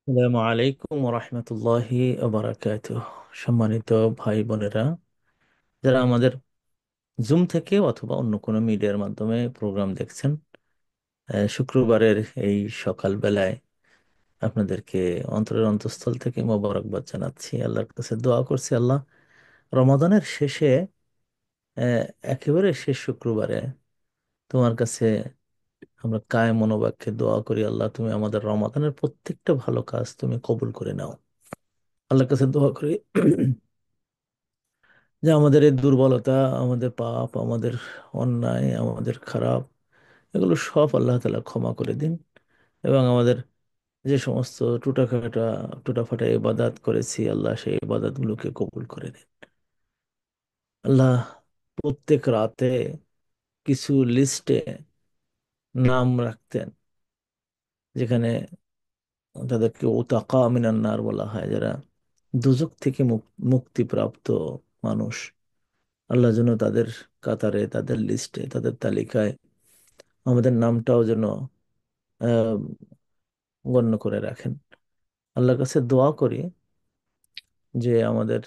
আসসালামু আলাইকুম রহমতুল্লাহি বারাকাতুহ। সম্মানিত ভাই বোনেরা, যারা আমাদের জুম থেকে অথবা অন্য কোনো মিডিয়ার মাধ্যমে প্রোগ্রাম দেখছেন, শুক্রবারের এই সকাল বেলায় আপনাদেরকে অন্তরের অন্তঃস্থল থেকে মোবারকবাদ জানাচ্ছি। আল্লাহর কাছে দোয়া করছি, আল্লাহ রমাদানের শেষে, আহ, একেবারে শেষ শুক্রবারে তোমার কাছে আমরা কায় মনোবাক্যে দোয়া করি, আল্লাহ তুমি আমাদের রমাদানের প্রত্যেকটা ভালো কাজ তুমি কবুল করে নাও। আল্লাহর কাছে দোয়া করি যে আমাদের এই দুর্বলতা, আমাদের পাপ, আমাদের অন্যায়, আমাদের খারাপ, এগুলো সব আল্লাহ তাআলা ক্ষমা করে দিন। এবং আমাদের যে সমস্ত টুটাফাটা ইবাদাত করেছি, আল্লাহ সেই ইবাদাতগুলোকে কবুল করে নিন। আল্লাহ প্রত্যেক রাতে কিছু লিস্টে নাম রাখতেন, যেখানে তাদেরকে উতাকা মিনান নার বলা হয়, যারা দুজক থেকে মুক্তিপ্রাপ্ত মানুষ। আল্লাহ যেন তাদের কাতারে, তাদের লিস্টে, তাদের তালিকায় আমাদের নামটাও যেন আহ, গণ্য করে রাখেন। আল্লাহর কাছে দোয়া করি যে আমাদের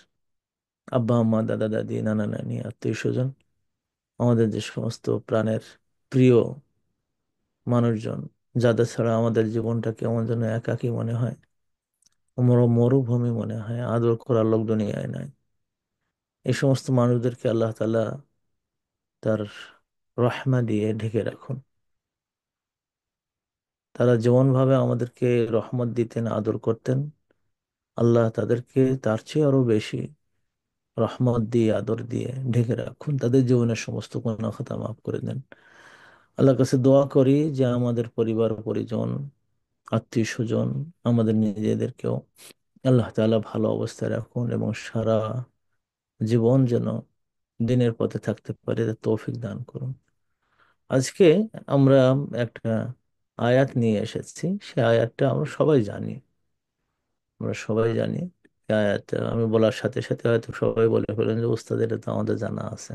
আব্বা আম্মা, দাদা দাদি, নানা নানি, আত্মীয় স্বজন, আমাদের যে সমস্ত প্রাণের প্রিয় মানুষজন, যাদের ছাড়া আমাদের জীবনটা কেমন যেন একাকী মনে হয়, মরুভূমি মনে হয়, আদর করার লোক দুনিয়ায় নাই, এই সমস্ত মানুষদেরকে আল্লাহ তাআলা তার রহমা দিয়ে ঢেকে রাখুন। তারা যেমন ভাবে আমাদেরকে রহমত দিতেন, আদর করতেন, আল্লাহ তাদেরকে তার চেয়ে আরো বেশি রহমত দিয়ে, আদর দিয়ে ঢেকে রাখুন। তাদের জীবনের সমস্ত গুনাহ খাতা মাফ করে দেন। আল্লাহর কাছে দোয়া করি যে আমাদের পরিবার পরিজন, আত্মীয় স্বজন, আমাদের নিজেদেরকেও আল্লাহ তাআলা ভালো অবস্থায় রাখুন এবং সারা জীবন যেন দিনের পথে থাকতে পারে তার তৌফিক দান করুন। আজকে আমরা একটা আয়াত নিয়ে এসেছি। সে আয়াতটা আমরা সবাই জানি। এই আয়াত আমি বলার সাথে সাথে হয়তো সবাই বলে ফেলেন যে উস্তাদ, এটা তো আমাদের জানা আছে।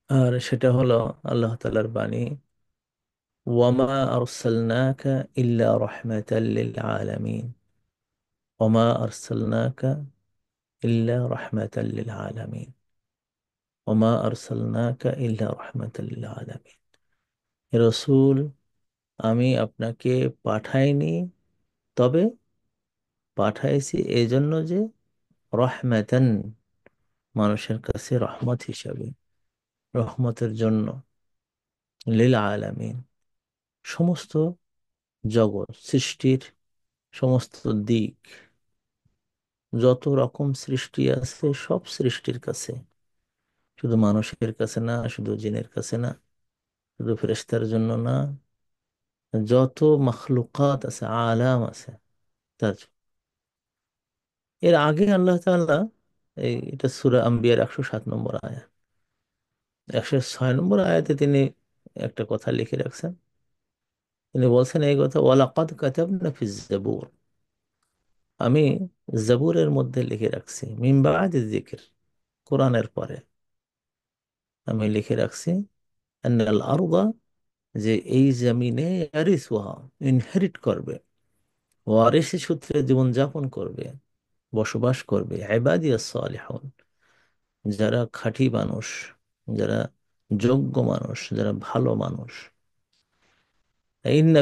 আর সেটা হলো আল্লাহ তাআলার বাণী, ওয়ামা আরসালনাকা ইল্লা রাহমাতাল লিল আলামিন, ওয়ামা আরসালনাকা ইল্লা রাহমাতাল লিল আলামিন, ওয়ামা আরসালনাকা ইল্লা রাহমাতাল লিল আলামিন। হে রাসূল, আমি আপনাকে পাঠাইনি, তবে পাঠাইছি এই জন্য যে রহমাতান, মানুষের কাছে রহমত হিসাবে, রহমতের জন্য, লিল আলামিন, সমস্ত জগৎ সৃষ্টির সমস্ত দিক, যত রকম সৃষ্টি আছে সব সৃষ্টির কাছে, শুধু মানুষের কাছে না, শুধু জিনের কাছে না, শুধু ফেরেশতার জন্য না, যত মখলুকাত আছে, আলাম আছে, তার জন্য। এর আগে আল্লাহ তাআলা, এটা সূরা আম্বিয়ার 107 নম্বর আয়াত, 106 নম্বর আয়াতে তিনি একটা কথা লিখে রাখছেন। তিনি বলছেন এই কথা, ওয়ালাকাদ কাতাবনা ফিজ জাবুর, আমি জাবুরের মধ্যে লিখে রাখছি, মিন বাদি যিকর, কোরআনের পরে আমি লিখে রাখছি, আন্নাল আরদা, যে এই জমিনে ইয়ারিসুহা, ইনহেরিট করবে, ওয়ারিসি সূত্রে জীবন যাপন করবে, বসবাস করবে, ইবাদিয়াস সালিহুন, যারা খাঁটি মানুষ, যারা যোগ্য মানুষ, যারা ভালো মানুষ। ইন্না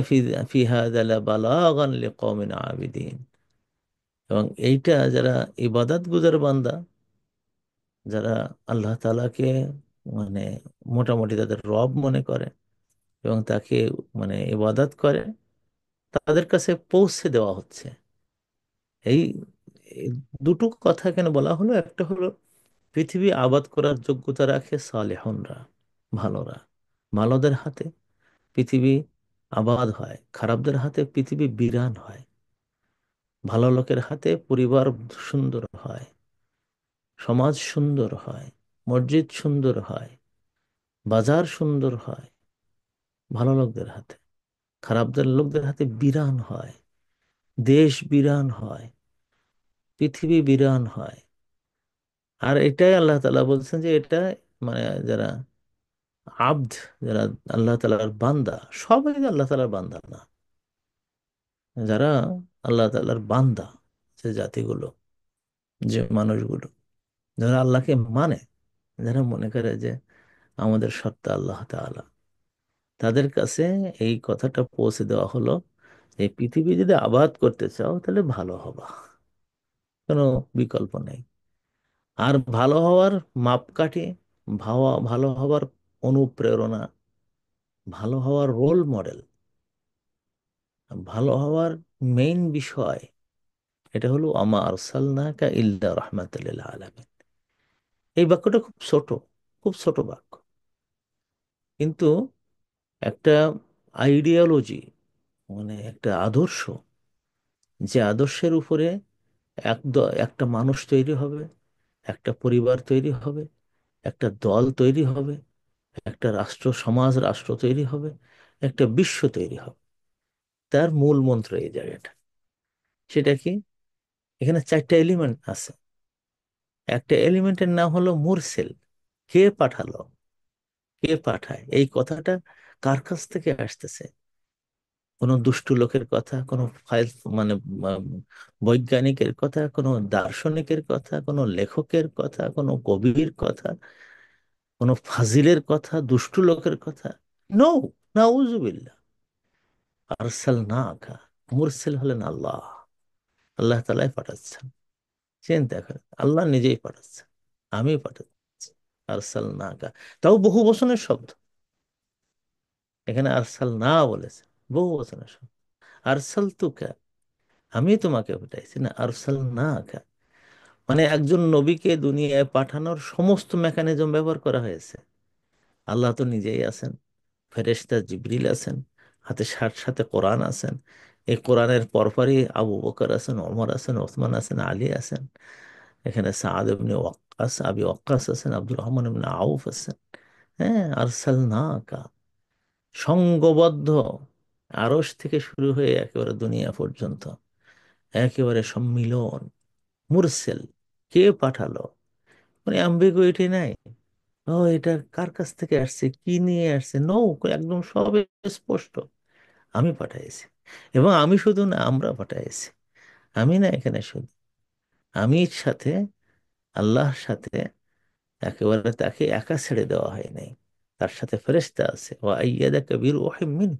ফি হাযা লাবালাগান লিকওমিন আবিদিন, এবং এইটা যারা ইবাদত গুজার বান্দা, যারা আল্লাহ তাআলাকে মানে মোটামুটি তাদের রব মনে করে এবং তাকে মানে ইবাদত করে, তাদের কাছে পৌঁছে দেওয়া হচ্ছে। এই এই দুটো কথা এখানে বলা হলো। একটা হলো পৃথিবী আবাদ করার যোগ্যতা রাখে সালেহনরা, ভালোরা। ভালোদের হাতে পৃথিবী আবাদ হয়, খারাপদের হাতে পৃথিবী বিরান হয়। ভালো লোকের হাতে পরিবার সুন্দর হয়, সমাজ সুন্দর হয়, মসজিদ সুন্দর হয়, বাজার সুন্দর হয় ভালো লোকদের হাতে। খারাপদের লোকদের হাতে বিরান হয়, দেশ বিরান হয়, পৃথিবী বিরান হয়। আর এটাই আল্লাহ তাআলা বলছেন যে এটা মানে যারা আব্দ, যারা আল্লাহ তাআলার বান্দা, সবাই যে আল্লাহ তাআলার বান্দা না। যারা আল্লাহ তাআলার বান্দা, যে জাতিগুলো, যে মানুষগুলো যারা আল্লাহকে মানে, যারা মনে করে যে আমাদের সত্তা আল্লাহ তাআলা, তাদের কাছে এই কথাটা পৌঁছে দেওয়া হলো, এই পৃথিবী যদি আবাদ করতে চাও তাহলে ভালো হবা, কোনো বিকল্প নেই। আর ভালো হওয়ার মাপকাঠি, ভালো হওয়ার অনুপ্রেরণা, ভালো হওয়ার রোল মডেল, ভালো হওয়ার মেইন বিষয়, এটা হলো আমা আরসালনাকা ইল্লা রাহমাতাল লিল আলামিন। এই বাক্যটা খুব ছোট, খুব ছোট বাক্য, কিন্তু একটা আইডিওলজি, মানে একটা আদর্শ, যে আদর্শের উপরে একটা মানুষ তৈরি হবে, একটা পরিবার তৈরি হবে, একটা দল তৈরি হবে, একটা রাষ্ট্র, সমাজ, রাষ্ট্র তৈরি হবে, একটা বিশ্ব তৈরি হবে। তার মূল মন্ত্র এই জায়গাটা। সেটা কি? এখানে চারটা এলিমেন্ট আছে। একটা এলিমেন্টের নাম হলো মুরসেল। কে পাঠালো, কে পাঠায়, এই কথাটা কার কাছ থেকে আসতেছে? কোনো দুষ্টু লোকের কথা, কোনো ফাইল, মানে উম, বৈজ্ঞানিকের কথা, কোনো দার্শনিকের কথা, কোনো লেখকের কথা, কোনো কবির কথা, কোনো ফাজিলের কথা, দুষ্টু লোকের কথা? নো, নাউজুবিল্লাহ। আরসালনাকা, মুরসিল হলেন আল্লাহ। আল্লাহ তাআলাই পাঠাচ্ছেন। চিন্তা করেন, আল্লাহ নিজেই পাঠাচ্ছেন, আমি পাঠাচ্ছি। আরসালনাকা, তাও বহু বচনের শব্দ। এখানে আরসালনা বলেছে, বহু বচনের শব্দ। আরসালতুকা, আমি তোমাকে পাঠাইছি, না আরসালনাকা। মানে একজন নবীকে দুনিয়ায় পাঠানোর সমস্ত মেকানিজম ব্যবহার করা হয়েছে। আল্লাহ তো নিজেই আছেন, ফেরেশতা জিবরিল আছেন, হাতে সাথে কোরআন আছেন। এই কোরআনের পরপরই আবু বকর আছেন, ওমর আছেন, ওসমান আছেন, আলী আছেন। এখানে সাদ ইবনে ওয়াক্কাস, আবি ওয়াক্কাস আছেন, আব্দুর রহমান ইবনে আউফ আছেন। হ্যাঁ, আরসালনাকা, সংঘবদ্ধ, আরশ থেকে শুরু হয়ে একেবারে দুনিয়া পর্যন্ত, একেবারে সম্মিলন। মুরসেল, কে পাঠালো? মানে অ্যাম্বিগুইটি নাই। ও, এটা কার কাছ থেকে আসছে, কি নিয়ে আসছে? নো, একদম সব স্পষ্ট। আমি পাঠাইছি। এবং আমি শুধু না, আমরা পাঠাইছি। আমি না এখানে শুধু, আমির সাথে, আল্লাহর সাথে একেবারে তাকে একা ছেড়ে দেওয়া হয় নাই। তার সাথে ফেরেশতা আছে, ও আইয়াদাকা বিরূহিম মিন,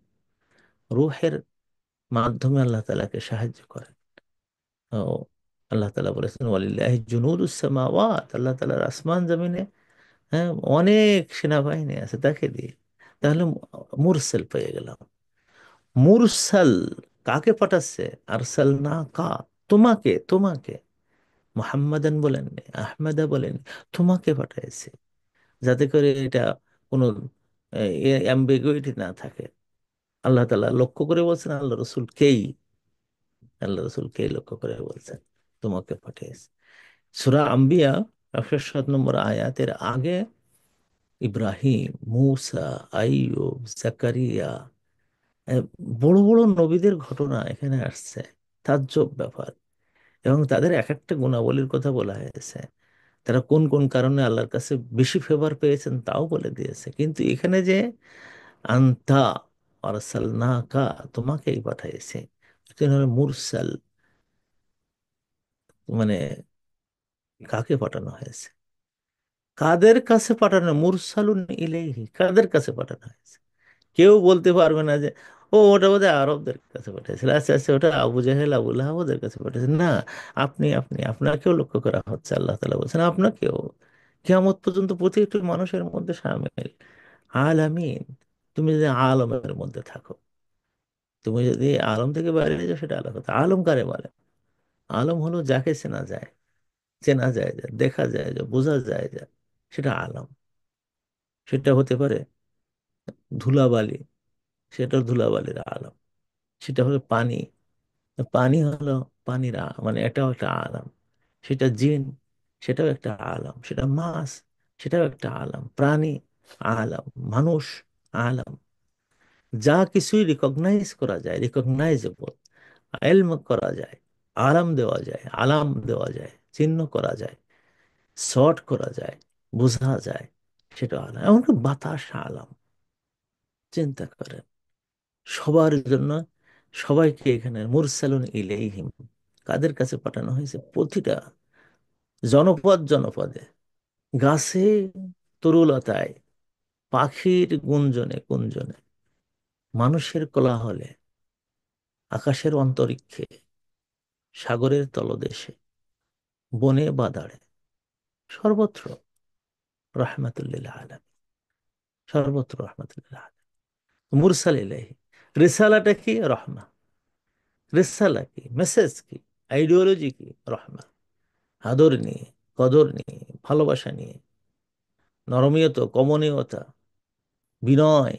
রূহের মাধ্যমে আল্লাহ তাআলাকে সাহায্য করেন। ও, আল্লাহ তাআলা বলেছেন ওয়ালিল্লাহি জুনুদুস সামাওয়াত, আল্লাহ তাআলার আসমান জমিনে, হ্যাঁ, অনেক সেনাবাহিনী আছে তাকে দিয়ে। তাহলে মুরসাল পেয়ে গেলাম। মুরসাল কাকে পাঠাচ্ছে? আরসাল না কা, তোমাকে, তোমাকে। মুহাম্মাদান বলেননি, আহমেদা বলেন, তোমাকে পাঠাইছে, যাতে করে এটা কোনো অ্যাম্বিগুইটি না থাকে। আল্লাহ তাআলা লক্ষ্য করে বলছেন, আল্লাহ রসুল কেই, আল্লাহ রসুল কেই লক্ষ্য করে বলছেন, তোমাকে পাঠিয়েছে। সূরা আম্বিয়া 107 নম্বর আয়াতের আগে ইব্রাহিম, মূসা, আইয়ুব, জাকারিয়া, আহ, বড় বড় নবীদের ঘটনা এখানে আসছে। তাজ্জব ব্যাপার। এবং তাদের এক একটা গুণাবলীর কথা বলা হয়েছে। তারা কোন কোন কারণে আল্লাহর কাছে বেশি ফেভার পেয়েছেন তাও বলে দিয়েছে। কিন্তু এখানে যে আন্তা আরসালনাকা, তোমাকেই পাঠাইছে, এটা হলো মুরসাল। মানে কাকে পাঠানো হয়েছে, কাদের কাছে পাঠানো? মুরসালুন ইলাইহি, কাদের কাছে পাঠানো হয়েছে? কেউ বলতে পারবে না যে ও, ওটা বোধহয় আরবদের কাছে পাঠিয়েছিল, আচ্ছা আচ্ছা, ওটা আবু জাহেল আবু লাহাব ওদের কাছে পাঠিয়েছে। না, আপনাকেও লক্ষ্য করা হচ্ছে। আল্লাহ তাআলা বলছেন আপনাকেও, কিয়ামত পর্যন্ত প্রতিটি মানুষের মধ্যে শামিল। আলামিন, তুমি যদি আলমের মধ্যে থাকো, তুমি যদি আলম থেকে বাইরে যাও সেটা আলাদা কথা। আলম কারে বলে? আলম হলো যাকে চেনা যায়, চেনা যায়, যা দেখা যায়, যা বোঝা যায়, যা, সেটা আলম। সেটা হতে পারে ধুলাবালি, সেটা ধুলাবালির আলম। সেটা হলো পানি, পানি হলো পানির মানে এটাও একটা আলাম। সেটা জিন, সেটাও একটা আলাম। সেটা মাছ, সেটাও একটা আলাম। প্রাণী আলাম, মানুষ আলাম। যা কিছুই রিকগনাইজ করা যায়, রিকগনাইজেবল, এলম করা যায়, আলাম দেওয়া যায়, আলাম দেওয়া যায়, চিহ্ন করা যায়, শর্ট করা যায়, বোঝা যায়, সেটা আলাম। এমনকি বাতাস আলাম। চিন্তা করেন, সবার জন্য সবাইকে এখানে মুরসালুন ইলাইহিম, কাদের কাছে পাঠানো হয়েছে? প্রতিটা জনপদ জনপদে, গাছে, তরুলতায়, পাখির গুঞ্জনে কুঞ্জনে, মানুষের কোলাহলে, আকাশের অন্তরিক্ষে, সাগরের তলদেশে, বনে বাদাড়ে, সর্বত্র রহমাতুল্লিল আলামিন, সর্বত্র রহমাতুল্লিল আলামিন। মুরসাল ইলাইহি, রিসালাটা কি? রহমা। রিসালা কি? মেসেজ কি? আইডিওলজি কি? রহমা। আদর নিয়ে, কদর নিয়ে, ভালোবাসা নিয়ে, নরমিয়ত, কমনীয়তা, বিনয়,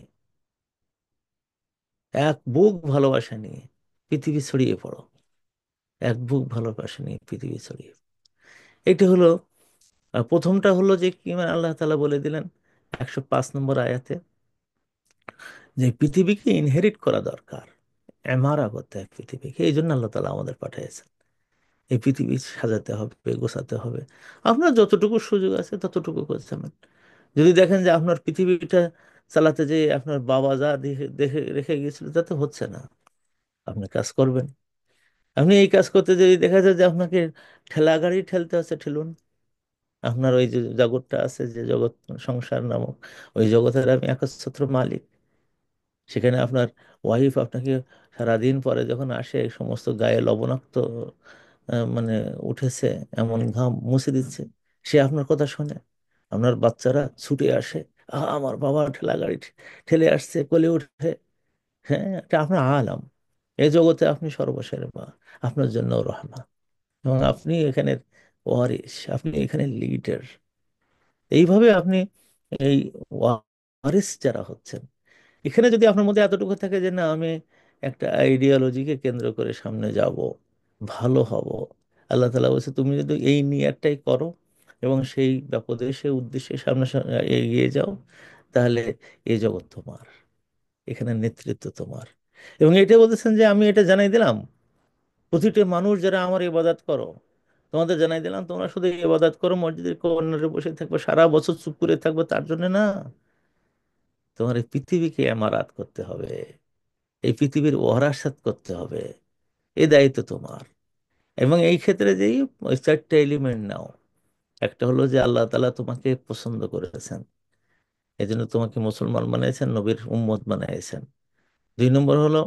এক বুক ভালোবাসা নিয়ে পৃথিবী ছড়িয়ে পড়ো। এক বুক ভালোবাসা নিয়ে পৃথিবী ছড়িয়ে পড়ো। এটা হলো প্রথমটা হলো যে কি, মানে আল্লাহ তাআলা বলে দিলেন 105 নম্বর আয়াতে যে পৃথিবীকে ইনহেরিট করা দরকার, এমারা করতে হয় পৃথিবীকে। এই জন্য আল্লাহ তাআলা আমাদের পাঠিয়েছেন। এই পৃথিবী সাজাতে হবে, গোছাতে হবে। আপনার যতটুকু সুযোগ আছে ততটুকু করছেন। যদি দেখেন যে আপনার পৃথিবীটা চালাতে যে আপনার বাবা যা দেখে দেখে রেখে গিয়েছিল তাতে হচ্ছে না, আপনি কাজ করবেন। আপনি এই কাজ করতে যদি দেখা যায় যে আপনাকে ঠেলা গাড়ি ঠেলতে হচ্ছে, ঠেলুন। আপনার ওই যে জগৎটা আছে, যে জগৎ সংসার নামক ওই জগতের আমি একচ্ছত্র মালিক। সেখানে আপনার ওয়াইফ আপনাকে সারাদিন পরে যখন আসে, এই সমস্ত গায়ে লবণাক্ত মানে উঠেছে এমন ঘাম মুছে দিচ্ছে, সে আপনার কথা শোনে। আপনার বাচ্চারা ছুটে আসে, আমার বাবা ঠেলা গাড়ি ঠেলে আসছে, কোলে উঠে। হ্যাঁ, এটা আপনার আলাম। এই জগতে আপনি সর্বশের মা, আপনার জন্য রহমা। এবং আপনি এখানে ওয়ারিস, আপনি এখানে লিডার। এইভাবে আপনি এই ওয়ারিস যারা হচ্ছেন, এখানে যদি আপনার মধ্যে এতটুকু থাকে যে না, আমি একটা আইডিওলজিকে কেন্দ্র করে সামনে যাব, ভালো হব, আল্লাহ তাআলা বলছে তুমি যদি এই নিয়াতটাই করো এবং সেই ব্যাপদে সেই উদ্দেশ্যে সামনে এগিয়ে যাও, তাহলে এই জগৎ তোমার, এখানে নেতৃত্ব তোমার। এবং এটা বলতেছেন যে আমি এটা জানাই দিলাম প্রতিটি মানুষ যারা আমার ইবাদত করো, তোমাদের জানাই দিলাম তোমরা শুধু ইবাদত করো, মসজিদের কর্নারে বসে থাকবে, সারা বছর চুপ করে থাকবে তার জন্য না। তোমার এই পৃথিবীকে আমানত করতে হবে, এই পৃথিবীর ওয়ারাসাত করতে হবে। এই দায়িত্ব তোমার। এবং এই ক্ষেত্রে যেই ওই 4টে এলিমেন্ট নাও। একটা হলো যে আল্লাহ তাআলা তোমাকে পছন্দ করেছেন, এই জন্য তোমাকে মুসলমান বানিয়েছেন, নবীর উম্মত বানিয়েছেন। 2 নম্বর হলো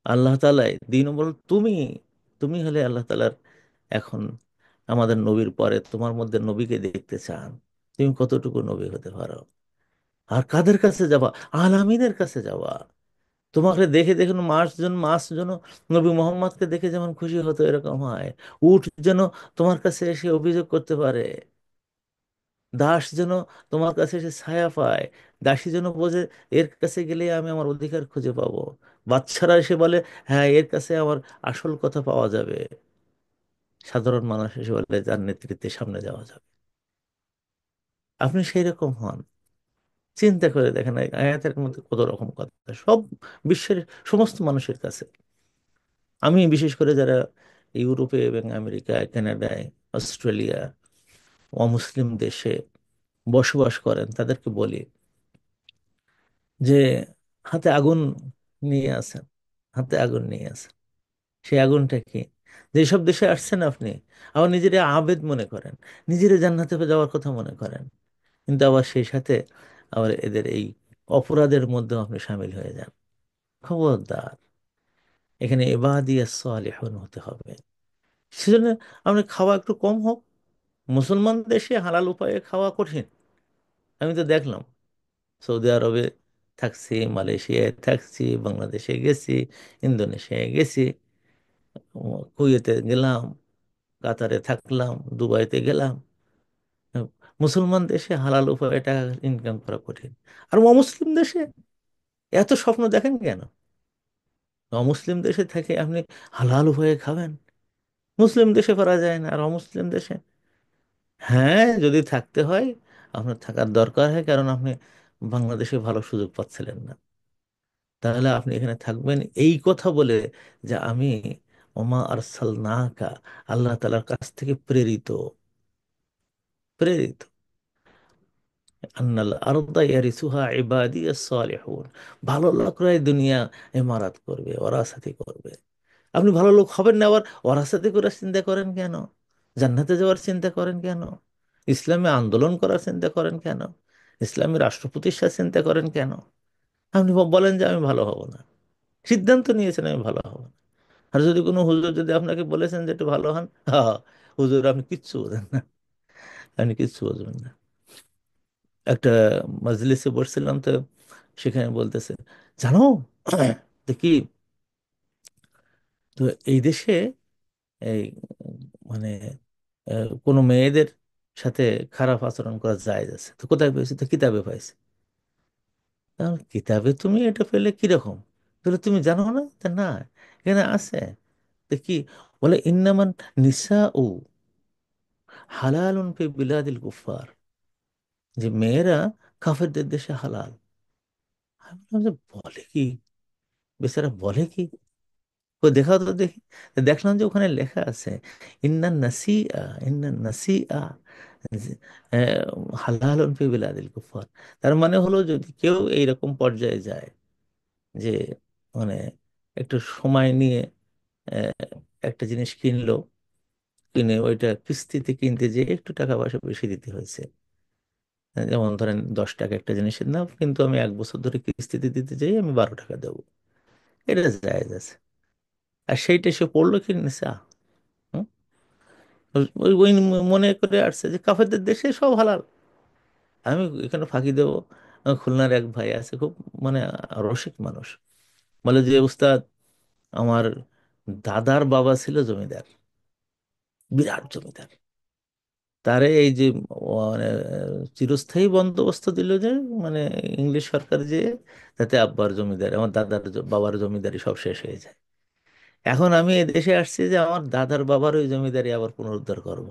আল্লাহ তাআলাই, 2 নম্বর হলো তুমি, তুমি হলে আল্লাহ তাআলার এখন আমাদের নবীর পরে তোমার মধ্যে নবীকে দেখতে চান। তুমি কতটুকু নবী হতে পারো? আর কাদের কাছে যাবা? আলামিনের কাছে যাওয়া। তোমাকে দেখে দেখুন, মাস যেন নবী মোহাম্মদকে দেখে যেমন খুশি হতো, এরকম হয়। উট যেন তোমার কাছে এসে অভিযোগ করতে পারে, দাস যেন তোমার কাছে এসে ছায়া পায়, দাসী যেন বোঝে এর কাছে গেলে আমি আমার অধিকার খুঁজে পাবো, বাচ্চারা এসে বলে হ্যাঁ এর কাছে আমার আসল কথা পাওয়া যাবে, সাধারণ মানুষ এসে বলে যার নেতৃত্বে সামনে যাওয়া যাবে। আপনি সেই রকম হন। চিন্তা করে দেখেন এই আয়াতের মধ্যে কত রকম কথা, সব বিশ্বের সমস্ত মানুষের কাছে। আমি বিশেষ করে যারা ইউরোপে এবং আমেরিকায়, কানাডায়, অস্ট্রেলিয়া, অমুসলিম দেশে বসবাস করেন তাদেরকে বলি যে হাতে আগুন নিয়ে আসেন, হাতে আগুন নিয়ে আসেন। সেই আগুনটা কি? যেসব দেশে আসছেন আপনি আবার নিজেরা আবেদ মনে করেন, নিজেরা জান্নাতে যাওয়ার কথা মনে করেন, কিন্তু আবার সেই সাথে আবার এদের এই অপরাধের মধ্যেও আপনি সামিল হয়ে যান। খবরদার, এখানে ইবাদিয়াস সালিহুন হতে হবে। সেজন্য আপনি খাওয়া একটু কম হোক। মুসলমান দেশে হালাল উপায়ে খাওয়া কঠিন। আমি তো দেখলাম, সৌদি আরবে থাকছি, মালয়েশিয়ায় থাকছি, বাংলাদেশে গেছি, ইন্দোনেশিয়ায় গেছি, কুয়েতে গেলাম, কাতারে থাকলাম, দুবাইতে গেলাম। মুসলমান দেশে হালাল উপায়ে টাকা ইনকাম করা কঠিন। আর অমুসলিম দেশে এত স্বপ্ন দেখেন কেন? অমুসলিম দেশে থেকে আপনি হালাল উপায়ে খাবেন, মুসলিম দেশে করা যায় না, আর অমুসলিম দেশে? হ্যাঁ, যদি থাকতে হয় আপনার থাকার দরকার হয়, কারণ আপনি বাংলাদেশে ভালো সুযোগ পাচ্ছিলেন না। তাহলে আপনি এখানে থাকবেন এই কথা বলে যে আমি ওমা আরসালনাকা, আল্লাহ তাআলার কাছ থেকে প্রেরিত, প্রেরিত। আন্নাল আরদা ইয়ারিসুহা ইবাদিয়াস সালিহুন, ভালো লোকরাই দুনিয়া ইমারাত করবে, ওরাসাতি করবে। আপনি ভালো লোক হবেন না, আবার ওরাসাতি করার চিন্তা করেন কেন? জান্নাতে যাওয়ার চিন্তা করেন কেন? ইসলামে আন্দোলন করার চিন্তা করেন কেন? ইসলামী রাষ্ট্র প্রতিষ্ঠার চিন্তা করেন কেন? আপনি বলেন যে আমি ভালো হব না, সিদ্ধান্ত নিয়েছেন আমি ভালো হব না। আর যদি কোনো হুজুর যদি আপনাকে বলেছেন যে একটু ভালো হন, হা, হুজুর আপনি কিচ্ছু বোঝেন না, আপনি কিচ্ছু বুঝবেন না। একটা মজলিসে বসছিলাম, তো সেখানে বলতেছে, জানো দেখি, তো এই দেশে এই মানে কোনো মেয়েদের সাথে খারাপ আচরণ করা যায় আছে, তো কোথায় পেয়েছে? তো কিতাবে পাইছে। তাহলে কিতাবে তুমি এটা পেলে কিরকম? তাহলে তুমি জানো না? তা না, এখানে আছে। তো কি বলে? ইন্নামান নিসা ও হালালুন ফি বিলাদিল কুফার, যে মেয়েরা কাফেরদের দেশে হালাল। আমি বললাম যে বলে কি, বেচারা বলে কি? ও দেখাও তো দেখি। তো দেখলাম যে ওখানে লেখা আছে ইন্নান নাসিআ, ইন্নান নাসিআ হালালুন ফি বিলাদিল কুফার। তার মানে হলো, যদি কেউ এইরকম পর্যায়ে যায় যে মানে একটু সময় নিয়ে আহ, একটা জিনিস কিনলো, কিনে ওইটা কিস্তিতে কিনতে যে একটু টাকা পয়সা বেশি দিতে হয়েছে, যেমন ধরেন 10 টাকা একটা জিনিসের দাম, কিন্তু আমি 1 বছর ধরে কিস্তিতে দিতে চাই, আমি 12 টাকা দেবো, এটা জায়েজ আছে। আর সেইটা সে পড়লো কি নিসা, হুম? ওই ওই মনে করে আসছে যে কাফেরদের দেশে সব হালাল, আমি এখানে ফাঁকি দেবো। খুলনার এক ভাই আছে, খুব মানে রসিক মানুষ, বলে যে উস্তাদ, আমার দাদার বাবা ছিল জমিদার, বিরাট জমিদার। তারে এই যে মানে চিরস্থায়ী বন্দোবস্ত দিল যে, মানে ইংলিশ সরকার, যে তাতে আব্বার জমিদারি, আমার দাদার বাবার জমিদারি সব শেষ হয়ে যায়। এখন আমি এই দেশে আসছি যে আমার দাদার বাবার ওই জমিদারি আবার পুনরুদ্ধার করব।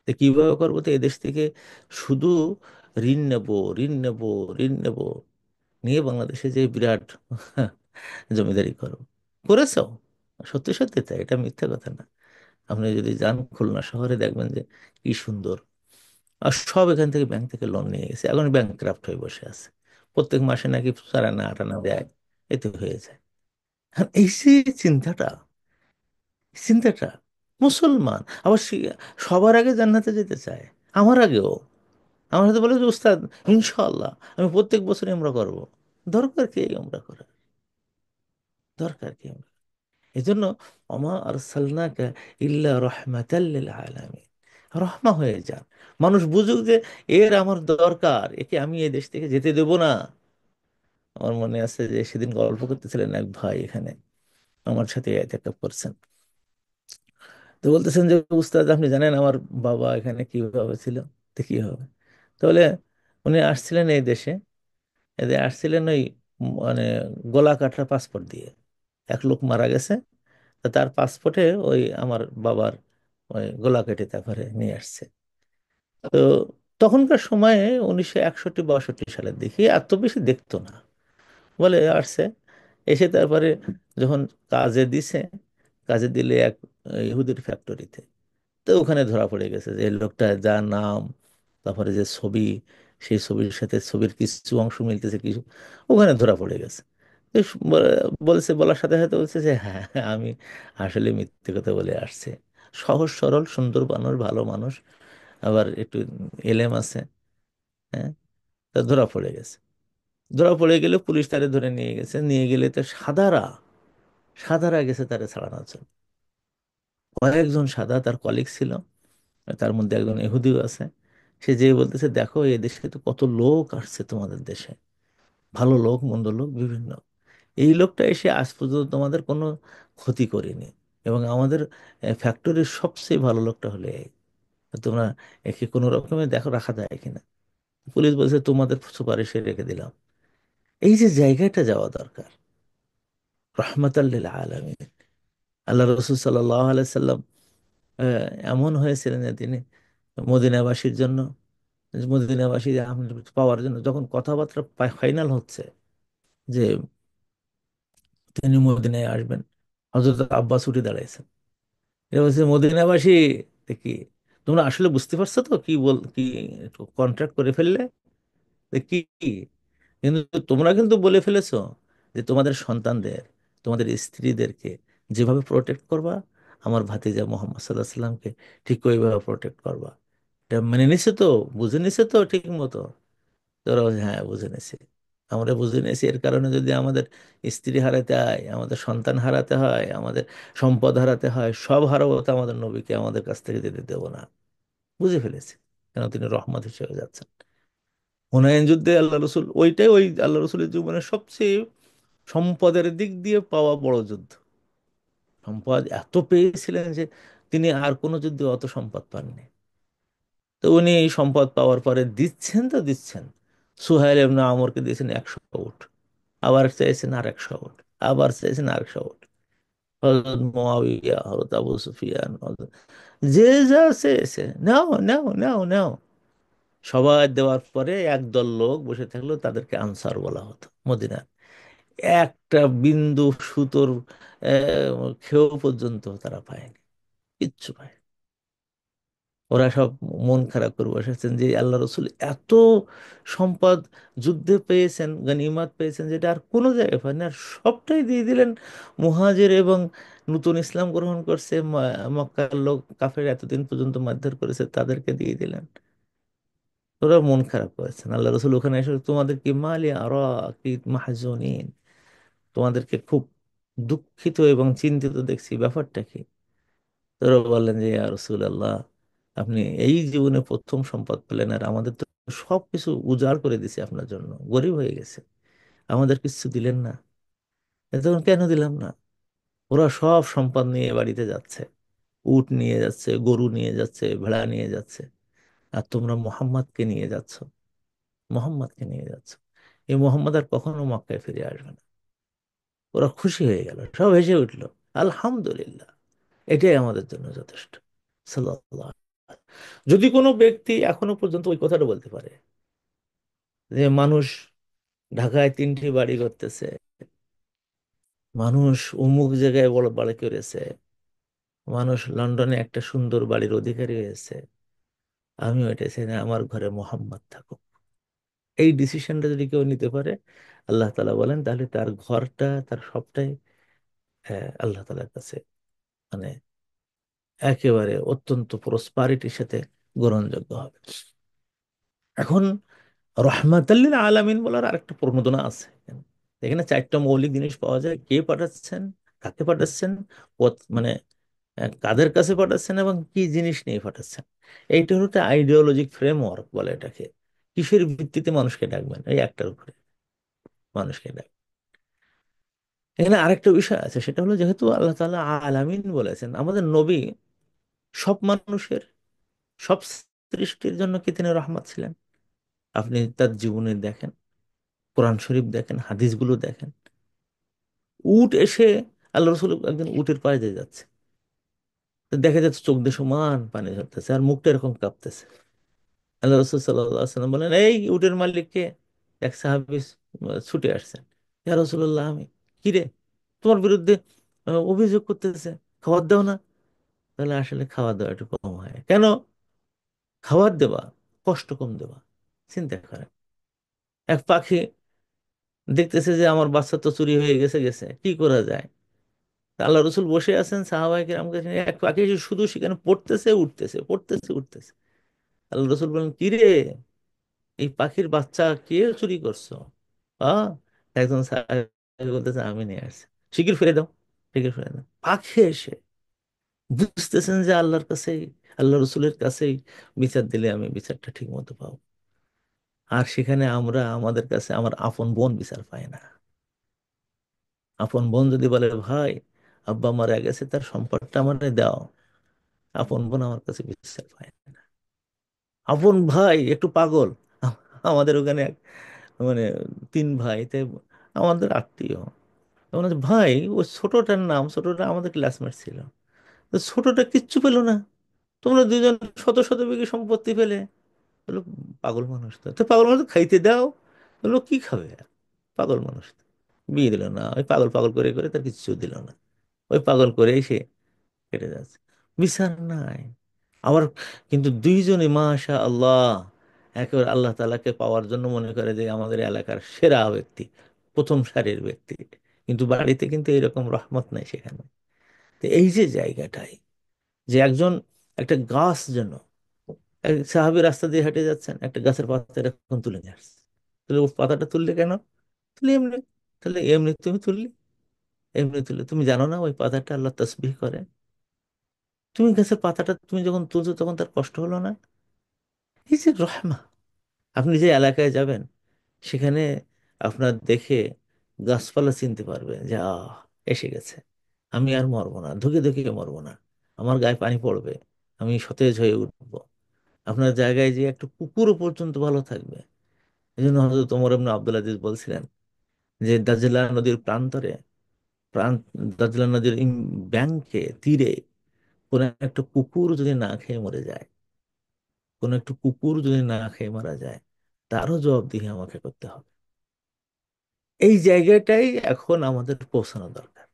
তো কিভাবে করবো? তো এদেশ থেকে শুধু ঋণ নেব, ঋণ নেব, ঋণ নেব, নিয়ে বাংলাদেশে যে বিরাট জমিদারি করো। করেছো, সত্যি সত্যি তাই, এটা মিথ্যা কথা না। আপনি যদি যান খুলনা শহরে, দেখবেন যে কি সুন্দর। আর সব এখান থেকে ব্যাংক থেকে লোন নিয়ে গেছে, এখন ব্যাংক ক্রাফ্ট হয়ে বসে আছে। প্রত্যেক মাসে নাকি 4 আনা 8 আনা দেয়, এতে হয়ে যায়। আর এই যে চিন্তাটা, চিন্তাটা, মুসলমান আবার সবার আগে জান্নাতে যেতে চায়, আমার আগেও। আমার সাথে বলে যে উস্তাদ, ইনশাআল্লাহ আমি প্রত্যেক বছরই আমরা করব। দরকার কি আমরা করার? দরকার কি আমরা? এই জন্য অমা আরসালনাকা ইল্লা রাহমাতাল লিল আলামিন, রহমা হয়ে যান। মানুষ বুঝুক যে এর আমার দরকার, একে আমি এই দেশ থেকে যেতে দেব না। আমার মনে আছে যে সেদিন গল্প করতেছিলেন এক ভাই এখানে আমার সাথে এতেকাপ করছেন। তো বলতেছেন যে উস্তাদ, আপনি জানেন আমার বাবা এখানে কিভাবে ছিল, তো কি হবে? তাহলে উনি আসছিলেন এই দেশে, এদের আসছিলেন ওই মানে গলা কাটা পাসপোর্ট দিয়ে। এক লোক মারা গেছে, তা তার পাসপোর্টে ওই আমার বাবার ওই গলা কেটে তারপরে নিয়ে আসছে। তো তখনকার সময়ে 1961-62 সালের দিকে এত বেশি দেখতো না, বলে আসছে। এসে তারপরে যখন কাজে দিছে, কাজে দিলে এক ইহুদির ফ্যাক্টরিতে, তো ওখানে ধরা পড়ে গেছে যে এই লোকটা যা নাম, তারপরে যে ছবি, সেই ছবির সাথে ছবির কিছু অংশ মিলতেছে, কিছু ওখানে ধরা পড়ে গেছে। তো বলছে, বলার সাথে সাথে বলছে যে হ্যাঁ হ্যাঁ, আমি আসলে মিথ্যে কথা বলে আসছে। সহজ সরল সুন্দর মানুষ, ভালো মানুষ, আবার একটু এলেম আছে। হ্যাঁ, তা ধরা পড়ে গেছে। ধরা পড়ে গেলে পুলিশ তারে ধরে নিয়ে গেছে, নিয়ে গেলে তো সাদারা, সাদারা গেছে তারে ছাড়ানোর জন্য। কয়েকজন সাদা তার কলিগ ছিল, তার মধ্যে একজন ইহুদিও আছে। সে যে বলতেছে, দেখো এই দেশে তো কত লোক আসছে তোমাদের দেশে, ভালো লোক মন্দ লোক বিভিন্ন, এই লোকটা এসে আজ পর্যন্ত তোমাদের কোনো ক্ষতি করেনি, এবং আমাদের ফ্যাক্টরির সবচেয়ে ভালো লোকটা হলে এই। তোমরা একে কোনো রকমে দেখো রাখা যায় কিনা। পুলিশ বলছে তোমাদের সুপারিশে রেখে দিলাম। এই যে জায়গাটা যাওয়া দরকার, রহমতাল্লিল আলামিন। আল্লাহ রসুল সাল্লাহ আলাইসাল্লাম এমন হয়েছিলেন যে তিনি মদিনাবাসীর জন্য, মদিনাবাসী পাওয়ার জন্য যখন কথাবার্তা ফাইনাল হচ্ছে যে তিনি মদিনায় আসবেন, হযরত আব্বাস উঠে দাঁড়াইছেন। এটা বলছে, মদিনাবাসী দেখি, তোমরা আসলে বুঝতে পারছো তো কি বল, কি কন্ট্রাক্ট করে ফেললে? যে কি? কিন্তু তোমরা কিন্তু বলে ফেলেছো যে তোমাদের সন্তানদের, তোমাদের স্ত্রীদেরকে যেভাবে প্রোটেক্ট করবা, আমার ভাতিজা মোহাম্মদ সাল্লাহ সাল্লামকে ঠিক ওইভাবে প্রোটেক্ট করবা। এটা মেনে নিছে তো? বুঝে নিছে তো ঠিক মতো? তোরা বলছে, হ্যাঁ বুঝে নিছি। আমরা বুঝে নিয়েছি, এর কারণে যদি আমাদের স্ত্রী হারাতে হয়, আমাদের সন্তান হারাতে হয়, আমাদের সম্পদ হারাতে হয়, সব হারাবো, তো আমাদের নবীকে আমাদের কাছ থেকে যেতে দেবো না। বুঝে ফেলেছি, কেন তিনি রহমত হিসেবে যাচ্ছেন। হুনাইন যুদ্ধে আল্লাহ রসুল, ওইটাই ওই আল্লাহ রসুলের জীবনের সবচেয়ে সম্পদের দিক দিয়ে পাওয়া বড় যুদ্ধ। সম্পদ এত পেয়েছিলেন যে তিনি আর কোনো যুদ্ধে অত সম্পদ পাননি। তো উনি এই সম্পদ পাওয়ার পরে দিচ্ছেন তো দিচ্ছেন। সুহাইল ইবনে আমরকে দিয়েছেন 100 উট, আবার চাইছেন আর 100 উট, আবার চাইছেন আর 100 উট। হযরত মুয়াবিয়া, হযরত আবু সুফিয়ান, যে যা চেয়েছে, নাও নাও নাও নাও। সবাই দেওয়ার পরে একদল লোক বসে থাকলো, তাদেরকে আনসার বলা হতো মদিনার। একটা বিন্দু সুতোর খেও পর্যন্ত তারা পায়নি, কিচ্ছু পায়নি। ওরা সব মন খারাপ করে বসেছেন যে আল্লাহ রসুল এত সম্পদ যুদ্ধে পেয়েছেন, গনিমত পেয়েছেন, যেটা আর কোনো জায়গায় পাননি, আর সবটাই দিয়ে দিলেন মুহাজির এবং নতুন ইসলাম গ্রহণ করছে মক্কার লোক, কাফের এতদিন পর্যন্ত মারধর করেছে, তাদেরকে দিয়ে দিলেন। ওরা মন খারাপ করেছেন। আল্লাহ রসুল ওখানে এসে, তোমাদের কি মালি আর কি মাহজুনিন, তোমাদেরকে খুব দুঃখিত এবং চিন্তিত দেখছি, ব্যাপারটা কি? তোরা বললেন যে ইয়া রাসূলুল্লাহ, আপনি এই জীবনে প্রথম সম্পদ পেলেন, আর আমাদের তো সব কিছু উজাড় করে দিছে আপনার জন্য, গরিব হয়ে গেছে, আমাদের কিছু দিলেন না। তখন কেন দিলাম না? ওরা সব সম্পদ নিয়ে বাড়িতে যাচ্ছে, উট নিয়ে যাচ্ছে, গরু নিয়ে যাচ্ছে, ভেড়া নিয়ে যাচ্ছে, আর তোমরা মোহাম্মদকে নিয়ে যাচ্ছ, মোহাম্মদকে নিয়ে যাচ্ছ। এই মোহাম্মদ আর কখনো মক্কায় ফিরে আসবে না। ওরা খুশি হয়ে গেল, সব হেসে উঠলো, আলহামদুলিল্লাহ, এটাই আমাদের জন্য যথেষ্ট। সাল্লাল্লাহু আলাইহি ওয়াসাল্লাম। যদি কোনো ব্যক্তি এখনো পর্যন্ত ওই কথাটা বলতে পারে যে মানুষ ঢাকায় 3টি বাড়ি করতেছে, মানুষ অমুক জায়গায় বড় বাড়ি করেছে, মানুষ লন্ডনে একটা সুন্দর বাড়ির অধিকারী হয়েছে, আমি ওইটা চাই না, আমার ঘরে মোহাম্মদ থাকুক, এই ডিসিশনটা যদি কেউ নিতে পারে, আল্লাহ তাআলা বলেন, তাহলে তার ঘরটা, তার সবটাই আল্লাহ তাআলার কাছে মানে একেবারে অত্যন্ত প্রসপারিটির সাথে গ্রহণযোগ্য হবে। এখন রহমাতাল্লিল আলামিন বলার আরেকটা প্রণোদনা আছে। এখানে 4টা মৌলিক জিনিস পাওয়া যায়: কে পাঠাচ্ছেন, কাকে পাঠাচ্ছেন, মানে কাদের কাছে পাঠাচ্ছেন, এবং কি জিনিস নিয়ে পাঠাচ্ছেন। এইটা হলো একটা আইডিওলজিক ফ্রেমওয়ার্ক বলে এটাকে। কিসের ভিত্তিতে মানুষকে ডাকবেন, এই একটার উপরে মানুষকে ডাকবেন। এখানে আরেকটা বিষয় আছে, সেটা হলো যেহেতু আল্লাহ তাআলা আলামিন বলেছেন, আমাদের নবী সব মানুষের, সব সৃষ্টির জন্য কি তিনি রহমত ছিলেন? আপনি তার জীবনে দেখেন, কোরআন শরীফ দেখেন, হাদিসগুলো দেখেন। উট এসে, আল্লাহ রসুল একদিন উটের পায়ে দিয়ে যাচ্ছে, তো দেখা যাচ্ছে চোখ দিয়ে সমান পানি ঝরতেছে, আর মুখটা এরকম কাঁপতেছে। আল্লাহ রসুল সাল্লাল্লাহু আলাইহি সাল্লাম বলেন, এই উটের মালিককে? এক সাহাবী ছুটে আসছেন, ইয়া রাসূলুল্লাহ, আমি। কি রে? তোমার বিরুদ্ধে অভিযোগ করতেছে, খাবার দাও না। তাহলে আসলে খাবার দেওয়া একটু কম হয় কেন? খাবার দেওয়া, কষ্ট কম দেওয়া। চিন্তা করেন, এক পাখি দেখতেছে যে আমার বাচ্চা তো চুরি হয়ে গেছে গেছে, কি করা যায়? আল্লাহ রসুল বসে আছেন, সাহাবায়ে কেরামকে নিয়ে, এক পাখি এসে শুধু সেখানে পড়তেছে উঠতেছে, পড়তেছে উঠতেছে। আল্লাহ রসুল বলেন, কি রে, এই পাখির বাচ্চা কে চুরি করছো? আহ একজন সাহাবী বলতেছে, আমি নিয়ে আসছি। শিগগির ফিরে দাও, শিগগির ফিরে দাও। পাখি এসে বুঝতেছেন যে আল্লাহর কাছেই, আল্লাহ রসুলের কাছেই বিচার দিলে আমি বিচারটা ঠিক মতো পাবো। আর সেখানে আমরা, আমাদের কাছে আমার আপন বোন বিচার পায় না। আপন বোন যদি বলে, ভাই আব্বা মারা গেছে, তার সম্পদটা আমারে দাও, আপন বোন আমার কাছে বিশ্বাস পায় না। আপন ভাই একটু পাগল। আমাদের ওখানে মানে 3 ভাই, তাই আমাদের আত্মীয়। তখন বলছে, ভাই ও ছোটটার নাম, ছোটটা আমাদের ক্লাসমেট ছিল, তো ছোটটা কিচ্ছু পেলো না, তোমরা দুজন শত শত বিঘি সম্পত্তি পেলে। বললো, পাগল মানুষ তো, তো পাগল মানুষ তো খাইতে দাও। বললো, কি খাবে আর, পাগল মানুষ তো। বিয়ে দিল না, ওই পাগল পাগল করে করে তার কিছু দিল না, ওই পাগল করেই সে কেটে যাচ্ছে, বিচার নাই। আবার কিন্তু দুইজনই মাশা আল্লাহ একেবারে আল্লাহ তাআলাকে পাওয়ার জন্য মনে করে যে আমাদের এলাকার সেরা ব্যক্তি, প্রথম সারির ব্যক্তি। কিন্তু বাড়িতে কিন্তু এরকম রহমত নাই সেখানে। তো এই যে জায়গাটাই, যে একজন, একটা গাছ যেন, এক সাহাবী রাস্তা দিয়ে হেঁটে যাচ্ছেন, একটা গাছের পাতা এরকম তুলে নিয়ে আসছে। তাহলে ও পাতাটা তুললে কেন? তুলে এমনি। তাহলে এমনি তুমি তুললি, এমনি তুলে, তুমি জানো না ওই পাতাটা আল্লাহ তাসবিহ করে? তুমি গাছের পাতাটা তুমি যখন তুলছো তখন তার কষ্ট হলো না? এই যে রহমা। আপনি যে এলাকায় যাবেন, সেখানে আপনার দেখে গাছপালা চিনতে পারবে যে এসে গেছে, আমি আর মরবো না, ধুকে ধুকে মরবো না, আমার গায়ে পানি পড়বে, আমি সতেজ হয়ে উঠবো। আপনার জায়গায় যে একটা কুকুরও পর্যন্ত ভালো থাকবে। এই জন্য হযরত ওমর ইবনে আব্দুল আজিজ বলছিলেন যে দাজ্জালা নদীর প্রান্তরে, প্রান্ত দাজ্জালা নদীর ব্যাংকে, তীরে কোনো একটা কুকুর যদি না খেয়ে মরে যায়, কোনো একটা কুকুর যদি না খেয়ে মারা যায়, তারও জবাবদিহি আমাকে করতে হবে। এই জায়গাটাই এখন আমাদের পৌঁছানো দরকার।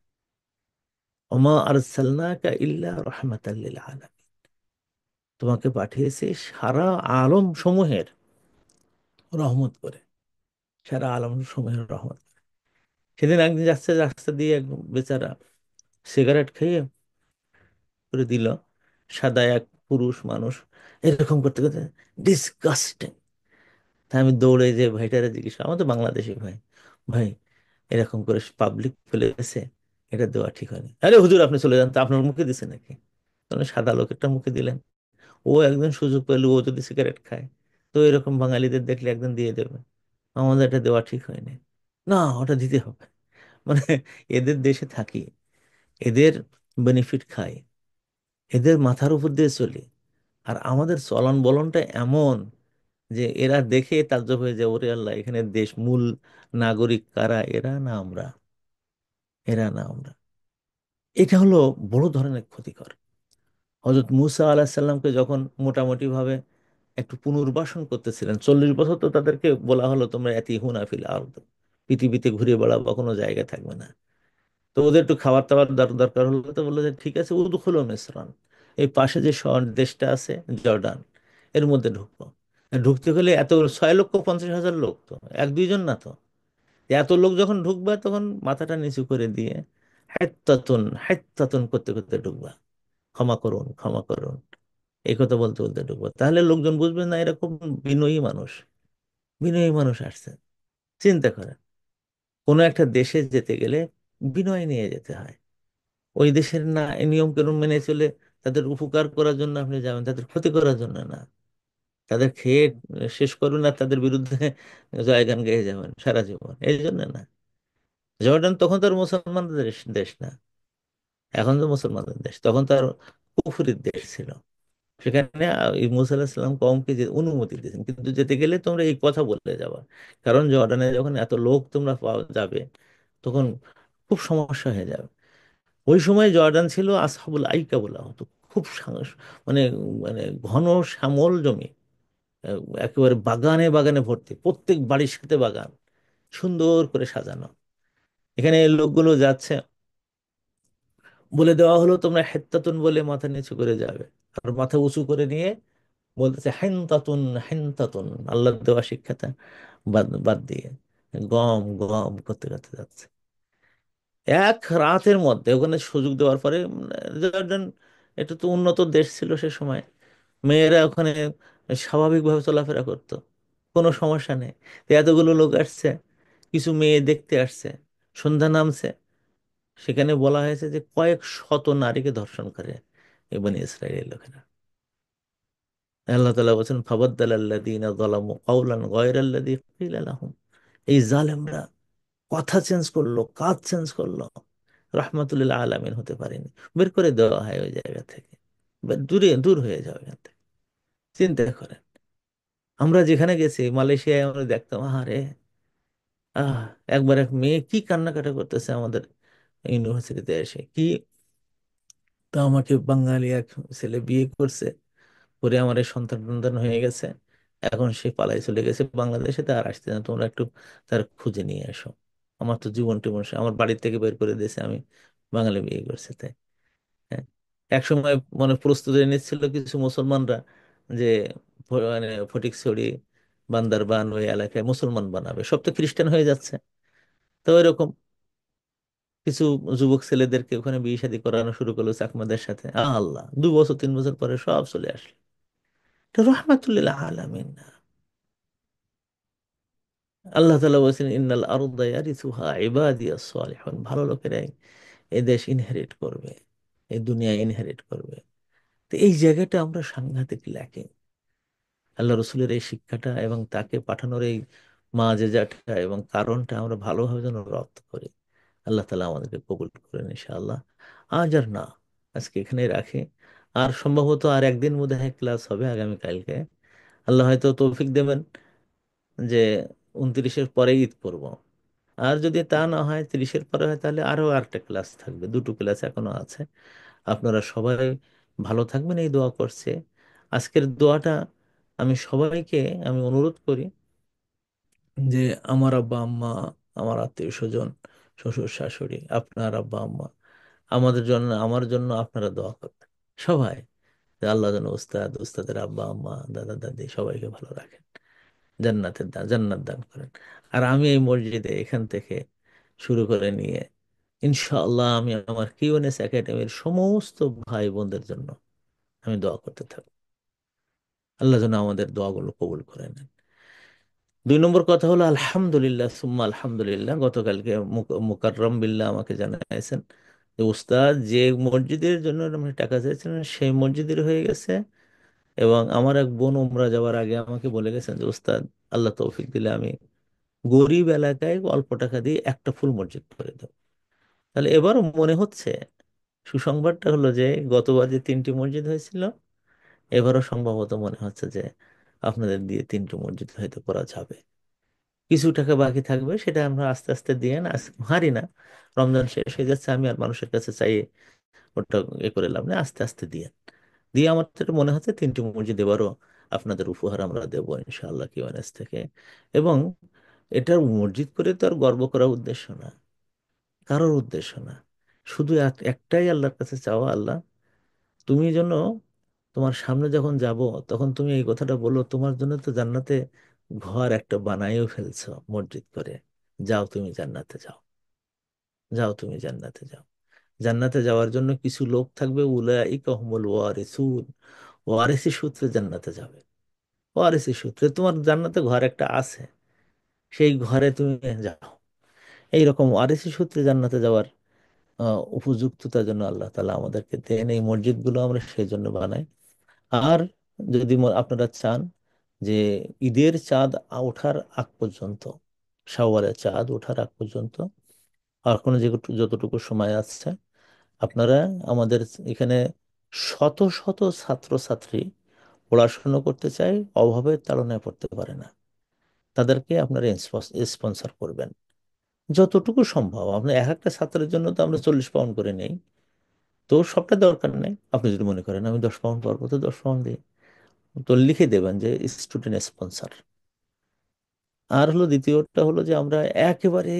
ওমা আরসালনাকা ইল্লা রাহমাতাল লিল আলামিন, তোমাকে পাঠিয়েছে সারা আলম সমূহের রহমত করে, সারা আলম সমূহের রহমত। সেদিন একদিন যাচ্ছে, রাস্তা দিয়ে এক বেচারা সিগারেট খেয়ে করে দিল, সাদা এক পুরুষ মানুষ, এরকম করতে করতে, ডিসগাস্টিং। তাই আমি দৌড়ে যে ভাইটারে জিজ্ঞেস, আমার তো বাংলাদেশি ভাই, ভাই এরকম করে পাবলিক ফেলেছে, এটা দেওয়া ঠিক হয়নি। আরে হুজুর আপনি চলে যান, তা আপনার মুখে দিছে নাকি? তাহলে সাদা লোকেরটা মুখে দিলেন। ও একদিন সুযোগ পেলে ও যদি সিগারেট খায়, তো এরকম বাঙালিদের দেখলে একদিন দিয়ে দেবে। আমাদের এটা দেওয়া ঠিক হয়নি, না ওটা দিতে হবে। মানে এদের দেশে থাকি, এদের বেনিফিট খাই, এদের মাথার উপর দিয়ে চলি, আর আমাদের চলন বলনটা এমন যে এরা দেখে তাজ্জব হয়ে যায়, ওরে আল্লাহ, এখানে দেশ মূল নাগরিক কারা, এরা না আমরা, এরা না আমরা। এটা হলো বড় ধরনের ক্ষতিকর। হজরত মুসা আলাহিসাল্লামকে যখন মোটামুটি ভাবে একটু পুনর্বাসন করতেছিলেন, 40 বছর তো তাদেরকে বলা হলো তোমরা এতি হুনাফিল আরদ, পৃথিবীতে ঘুরে বেড়াবো, কোনো জায়গা থাকবে না। তো ওদের একটু খাবার টাবার দরকার হলো, তো বললো যে ঠিক আছে, উদখুলু মিসরান, এই পাশে যে দেশটা আছে জর্ডান, এর মধ্যে ঢুকবো। ঢুকতে হলে এত 6,50,000 লোক তো, এক দুইজন না তো। এত লোক যখন ঢুকবা তখন মাথাটা নিচু করে দিয়ে হেত্তাতুন হেত্তাতুন করতে করতে ঢুকবা, ক্ষমা করুন ক্ষমা করুন, এই কথা বলতে বলতে ঢুকবো। তাহলে লোকজন বুঝবে না এরকম বিনয়ী মানুষ, বিনয়ী মানুষ আসছে। চিন্তা করেন, কোনো একটা দেশে যেতে গেলে বিনয় নিয়ে যেতে হয়। ওই দেশের না নিয়ম কানুন মেনে চলে তাদের উপকার করার জন্য আপনি যাবেন, তাদের ক্ষতি করার জন্য না। তাদের খেয়ে শেষ করুন আর তাদের বিরুদ্ধে জয়গান গেয়ে যাবেন সারা জীবন, এই জন্য না। জর্ডান তখন তার মুসলমানদের দেশ দেশ না, এখন তো মুসলমানদের দেশ, তখন তার কুফরির দেশ ছিল। সেখানে এই মুসা আলাহিসাল্লাম কওমকে যে অনুমতি দিয়েছেন, কিন্তু যেতে গেলে তোমরা এই কথা বলে যাবা, কারণ জর্ডানে যখন এত লোক তোমরা পাওয়া যাবে, তখন খুব সমস্যা হয়ে যাবে। ওই সময় জর্ডান ছিল আসহাবুল আইকা বলা হতো, খুব মানে, মানে ঘন শ্যামল জমি, একেবারে বাগানে বাগানে ভর্তি, প্রত্যেক বাড়ির সাথে বাগান, সুন্দর করে সাজানো। এখানে এই লোকগুলো যাচ্ছে, বলে দেওয়া হলো তোমরা হেত্তাতুন বলে মাথা নিচু করে যাবে, আর মাথা উঁচু করে নিয়ে বলতেছে হেনতাতুন হেনতাতুন, আল্লাহর দেওয়া শিক্ষাটা বাদ বাদ দিয়ে গম গম করতে করতে যাচ্ছে। এক রাতের মধ্যে ওখানে সুযোগ দেওয়ার পরে, জর্ডান এটা তো উন্নত দেশ ছিল সে সময়, মেয়েরা ওখানে স্বাভাবিকভাবে চলাফেরা করতো, কোনো সমস্যা নেই। তো এতগুলো লোক আসছে, কিছু মেয়ে দেখতে আসছে, সন্ধ্যা নামছে, সেখানে বলা হয়েছে যে কয়েক শত নারীকে ধর্ষণ করে এই বনি ইসরায়েলের লোকেরা। আল্লাহ তাআলা বলছেন ফাবাদ্দালাল্লাযীনা যালামু কাওলান গায়রাল্লাযী কিলা লাহুম, এই জালেমরা কথা চেঞ্জ করলো, কাজ চেঞ্জ করলো, রাহমাতুল আলামিন হতে পারেনি, বের করে দেওয়া হয় ওই জায়গা থেকে, দূরে দূর হয়ে যাও এখান থেকে। চিন্তা করেন, আমরা যেখানে গেছি মালয়েশিয়ায়, আমরা দেখতাম আরে, আহ একবার এক মেয়ে কি কান্নাকাটা করতেছে আমাদের ইউনিভার্সিটিতে এসে, কি, তো আমাকে বাঙালি এক ছেলে বিয়ে করছে, করে আমার এই সন্তান টন্তান হয়ে গেছে, এখন সে পালাই চলে গেছে বাংলাদেশে, তার আসতে না, তোমরা একটু তার খুঁজে নিয়ে এসো। আমার তো জীবন টিবন আমার বাড়ির থেকে বের করে দিয়েছে, আমি বাঙালি বিয়ে করছে তাই। হ্যাঁ, এক সময় মানে প্রস্তুতি নিচ্ছিল কিছু মুসলমানরা যে মানে ফটিকছড়ি বান্দরবান ওই এলাকায় মুসলমান বানাবে, সব তো খ্রিস্টান হয়ে যাচ্ছে। তো এরকম কিছু যুবক ছেলেদেরকে ওখানে বিয়ে শাদী করানো শুরু করলো চাকমাদের সাথে। আল্লাহ, 2 বছর 3 বছর পরে সব চলে আসলো। এটা রহমাতুল্লিল আলামিন। আল্লাহ তাআলা বলছেন, ইন্নাল আরদা ইয়ারিসুহা ইবাদিয়াস সালিহুন, ভালো লোকেরাই এই দেশ ইনহেরিট করবে, এই দুনিয়া ইনহেরিট করবে। তো এই জায়গাটা আমরা সাংঘাতিক ল্যাকিং। আল্লাহ রসুলের এই শিক্ষাটা এবং তাকে পাঠানোর এই মাজেজাটা এবং কারণটা আমরা ভালোভাবে যেন রপ্ত করি। আল্লাহ তালা আমাদেরকে কবুল করেন ইনশাআল্লাহ। আজ আর না, আজকে এখানেই রাখি। আর সম্ভবত আর একদিন মধ্যে ক্লাস হবে আগামীকালকে। আল্লাহ হয়তো তৌফিক দেবেন যে 29-এর পরে ঈদ করব। আর যদি তা না হয়, 30-এর পরে হয়, তাহলে আরো আরেকটা ক্লাস থাকবে, 2টো ক্লাস এখনো আছে। আপনারা সবাই ভালো থাকবেন এই দোয়া করছে। আজকের দোয়াটা আমি সবাইকে আমি অনুরোধ করি যে আমার আব্বা আম্মা, আমার আত্মীয় স্বজন, শ্বশুর শাশুড়ি, আপনার আব্বা আম্মা, আমাদের জন্য, আমার জন্য আপনারা দোয়া করবেন সবাই, যে আল্লাহ যেন উস্তাদ, উস্তাদের আব্বা আম্মা, দাদা দাদি সবাইকে ভালো রাখেন, জান্নাত দান করেন। আর আমি এই মসজিদে এখান থেকে শুরু করে নিয়ে ইনশাআল্লাহ আমি আমার কিউএনএস একাডেমির সমস্ত ভাই বোনদের জন্য আমি দোয়া করতে থাকবো। আল্লাহ যেন আমাদের দোয়াগুলো কবুল করে নেন। 2 নম্বর কথা হলো, আলহামদুলিল্লাহ সুম্মা আলহামদুলিল্লাহ, গতকালকে মুকাররম বিল্লাহ আমাকে জানাইছেন যে উস্তাদ যে মসজিদের জন্য আপনি টাকা চাইছিলেন সেই মসজিদের হয়ে গেছে। এবং আমার এক বোন উমরা যাওয়ার আগে আমাকে বলে গেছেন যে উস্তাদ, আল্লাহ তৌফিক দিলে আমি গরিব এলাকায় অল্প টাকা দিয়ে একটা ফুল মসজিদ করে দেব। তাহলে এবারও মনে হচ্ছে, সুসংবাদটা হলো যে গতবার যে 3টি মসজিদ হয়েছিল, এবারও সম্ভবত মনে হচ্ছে যে আপনাদের দিয়ে 3টি মসজিদ হয়তো করা যাবে। কিছু টাকা বাকি থাকবে, সেটা আমরা আস্তে আস্তে দিয়ে না, হারি না। রমজান শেষ হয়ে যাচ্ছে, আমি আর মানুষের কাছে চাই ওটা করে লাভ নেই, আস্তে আস্তে দিয়ে দিয়ে আমার তো এটা মনে হচ্ছে 3টি মসজিদ এবারও আপনাদের উপহার আমরা দেবো ইনশাআল্লাহ কিওয়ানেস থেকে। এবং এটা মসজিদ করে তো আর গর্ব করার উদ্দেশ্য না, কারোর উদ্দেশ্য না। শুধু একটাই আল্লাহর কাছে চাওয়া, আল্লাহ তুমি যেন তোমার সামনে যখন যাব তখন তুমি এই কথাটা বলো, তোমার জন্য তো জান্নাতে ঘর একটা বানাইও ফেলছো মসজিদ করে, যাও তুমি জান্নাতে যাও, যাও তুমি জান্নাতে যাও। জান্নাতে যাওয়ার জন্য কিছু লোক থাকবে, উলাইকা হুমুল ওয়ারিসুন, ওয়ারিসি সূত্রে জান্নাতে যাবে। ওয়ারিসি সূত্রে তোমার জান্নাতে ঘর একটা আছে, সেই ঘরে তুমি যাও। এইরকম ওয়ারিসি সূত্রে জান্নাতে যাওয়ার উপযুক্ততার জন্য আল্লাহ তাআলা আমাদেরকে দেন। এই মসজিদগুলো আমরা সেই জন্য বানাই। আর যদি আপনারা চান যে ঈদের চাঁদ ওঠার আগ পর্যন্ত, শাওয়ালের চাঁদ ওঠার আগ পর্যন্ত এখনো যতটুকু সময় আছে, আপনারা আমাদের এখানে শত শত ছাত্রছাত্রী পড়াশোনা করতে চায়, অভাবের তাড়নায় পড়তে পারে না, তাদেরকে আপনারা স্পন্সর করবেন যতটুকু সম্ভব। আপনার এক একটা ছাত্রের জন্য তো আমরা 40 পাউন্ড করে নেই, তো সবটা দরকার নেই। আপনি যদি মনে করেন আমি 10 পাউন্ড পারবো, তো 10 পাউন্ড দিই, তো লিখে দেবেন যে স্টুডেন্ট স্পন্সর। আর হলো দ্বিতীয়টা হলো যে আমরা একেবারে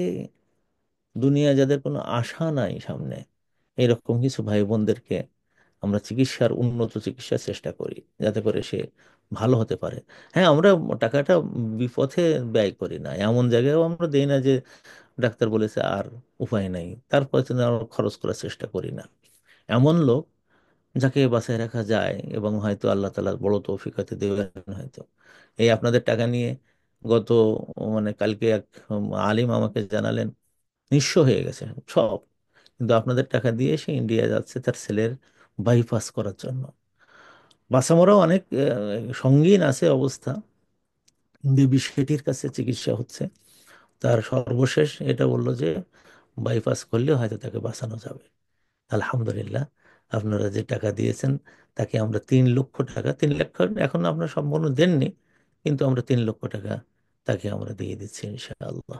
দুনিয়া যাদের কোনো আশা নাই সামনে, এরকম কিছু ভাই বোনদেরকে আমরা চিকিৎসার, উন্নত চিকিৎসার চেষ্টা করি, যাতে করে সে ভালো হতে পারে। হ্যাঁ, আমরা টাকাটা বিপথে ব্যয় করি না, এমন জায়গায়ও আমরা দেই না যে ডাক্তার বলেছে আর উপায় নাই, তারপর আমরা খরচ করার চেষ্টা করি না। এমন লোক যাকে বাঁচায় রাখা যায়, এবং হয়তো আল্লাহ তাআলা বড় তৌফিক হয়তো দেবেন হয়তো। এই আপনাদের টাকা নিয়ে গত মানে কালকে এক আলিম আমাকে জানালেন, নিঃস্ব হয়ে গেছে সব, কিন্তু আপনাদের টাকা দিয়ে সে ইন্ডিয়া যাচ্ছে তার ছেলের বাইপাস করার জন্য। বাসামোরাও অনেক সঙ্গীন আছে অবস্থা, বেবি সেটির কাছে চিকিৎসা হচ্ছে। তার সর্বশেষ এটা বললো যে বাইপাস করলে হয়তো তাকে বাঁচানো যাবে। আলহামদুলিল্লাহ, আপনারা যে টাকা দিয়েছেন তাকে আমরা 3 লক্ষ টাকা, 3 লক্ষ এখন আপনারা সম্পূর্ণ দেননি, কিন্তু আমরা 3 লক্ষ টাকা তাকে আমরা দিয়ে দিচ্ছি ইনশাআল্লাহ।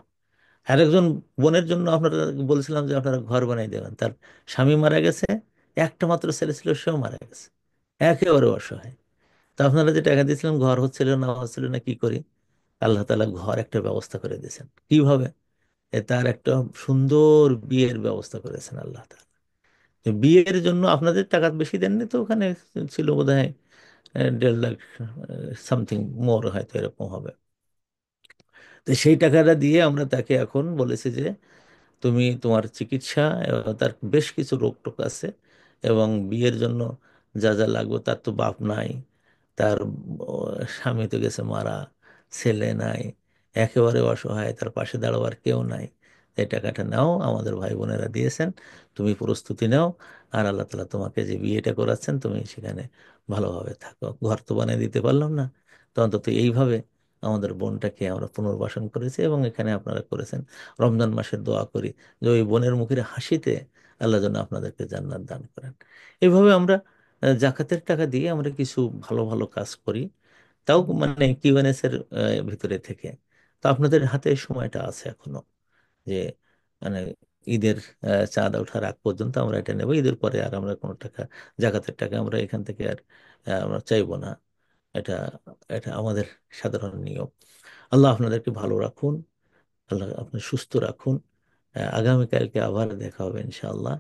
আরেকজন বোনের জন্য আপনারা বলছিলাম যে আপনারা ঘর বানাই দেবেন, তার স্বামী মারা গেছে, একটা মাত্র ছেলে ছিল, সেও মারা গেছে, একেবারে অসহায়। তা আপনারা যে টাকা দিয়েছিলেন, ঘর হচ্ছিল না, হচ্ছিল না, কি করি? আল্লাহ তাআলা ঘর একটা ব্যবস্থা করে দিয়েছেন। কিভাবে? তার একটা সুন্দর বিয়ের ব্যবস্থা করেছেন আল্লাহ তাআলা। তো বিয়ের জন্য আপনাদের টাকা বেশি দেননি তো, ওখানে ছিল বোধহয় 1.5 লাখ সামথিং মোর, হয়তো এরকম হবে। তো সেই টাকাটা দিয়ে আমরা তাকে এখন বলেছি যে তুমি তোমার চিকিৎসা, তার বেশ কিছু রোগ টোগ আছে, এবং বিয়ের জন্য যা যা লাগবে, তার তো বাপ নাই, তার স্বামী তো গেছে মারা, ছেলে নাই, একেবারে অসহায়, তার পাশে দাঁড়াবার কেউ নাই। এই টাকাটা নাও, আমাদের ভাই বোনেরা দিয়েছেন, তুমি প্রস্তুতি নাও, আর আল্লাহ তালা তোমাকে যে বিয়েটা করাচ্ছেন তুমি সেখানে ভালোভাবে থাকো। ঘর তো বানিয়ে দিতে পারলাম না, তো অন্তত এইভাবে আমাদের বোনটাকে আমরা পুনর্বাসন করেছি, এবং এখানে আপনারা করেছেন। রমজান মাসের দোয়া করি যে ওই বোনের মুখের হাসিতে আল্লাহ যেন আপনাদেরকে জান্নাত দান করেন। এভাবে আমরা জাকাতের টাকা দিয়ে আমরা কিছু ভালো ভালো কাজ করি, তাও মানে কিউএনএস এর ভিতরে থেকে। তো আপনাদের হাতে এই সময়টা আছে এখনো, যে মানে ঈদের চাঁদা ওঠার আগ পর্যন্ত আমরা এটা নেব, ঈদের পরে আর আমরা কোনো টাকা, জাকাতের টাকা আমরা এখান থেকে আর আমরা চাইবো না। এটা এটা আমাদের সাধারণ নিয়ম। আল্লাহ আপনাদেরকে ভালো রাখুন, আল্লাহ আপনি সুস্থ রাখুন। আগামীকালকে আবার দেখা হবে ইনশাআল্লাহ।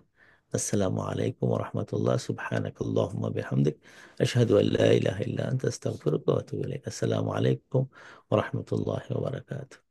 আসসালামু আলাইকুম রহমতুল্লাহ, সুবহানাকাল্লাহুম্মা বিহামদিক, আশহাদু আল্লা ইলাহা ইল্লা আনতা, আস্তাগফিরুকা ওয়া আতুবু ইলাইক। আসসালামু আলাইকুম রহমতুল্লাহ ওয়া বারাকাতুহু।